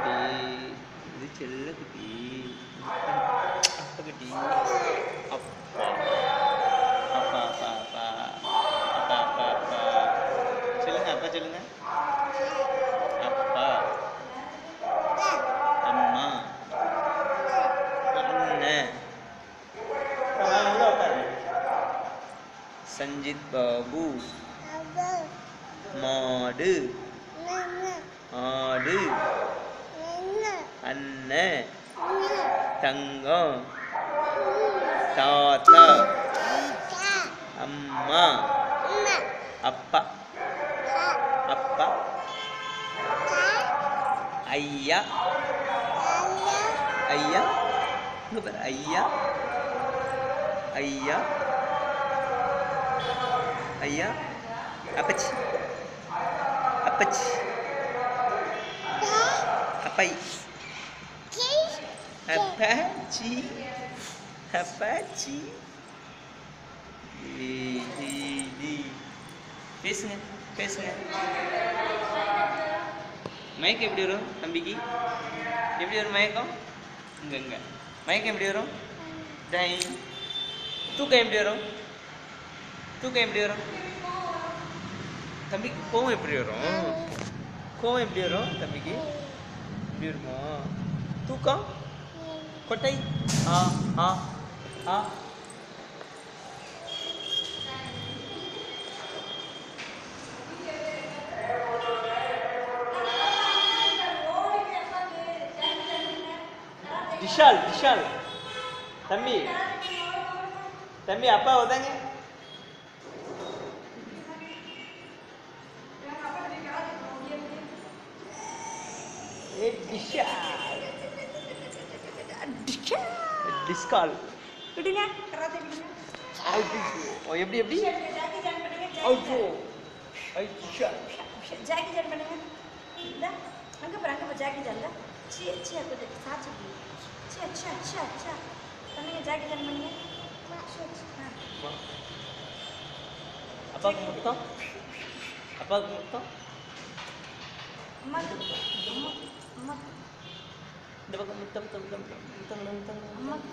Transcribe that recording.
குட்டி, இது செல்ல குட்டி, அப்பா குட்டி, அப்பா அப்பா அப்பா அப்பா அப்பா அப்பா அப்பா சொல்லுங்க, அப்பா சொல்லுங்க. அப்பா, அம்மா, அண்ணன். சஞ்சித் பாபு, மாடு, ஆடு, அண்ணன், தங்கம், தாத்தா, அம்மா, அப்பா, அப்பா, ஐயா, ஐயா, இங்க பாரு, ஐயா, ஐயா, ஐயா, அப்பச்சி, அப்பச்சி, அப்பை, அப்பாச்சி, அப்பாச்சி. பேசுங்க, பேசுங்க. மயக்கம் எப்படி வரும் தம்பிக்கு? எப்படி வரும் மயக்கம்? இங்க இங்க மயக்கம் எப்படி வரும்? தூக்கம் எப்படி வரும்? தூக்கம் எப்படி வரும் தம்பிக்கு? கோவம் எப்படி வரும்? கோவம் எப்படி வரும் தம்பிக்கு? எப்படி வருமா? தூக்கம் கொட்டை ஆ ஆ ஆ. விஷால், விஷால் தம்பி, தம்பி அப்பா உதாங்க. டிஸ்கால் விடுங்க. எப்படி எப்படி ஜாக்கி ஜான் பண்ணுங்க. அங்கே போகிற அங்கே போ ஜாக்கி ஜான்ல சி சி அப்படி சாச்சு சி அச்சா அச்சா அச்சா பண்ணுங்க. ஜாக்கி ஜான் பண்ணுங்க. அப்பாவுக்கு முத்தம், அப்பாவுக்கு முத்தம். அம்மாக்கு அம்மா அம்மா இந்த பக்கம் முத்தம் முத்தம் முத்தம் முத்தம் முத்தம். அம்மாக்கு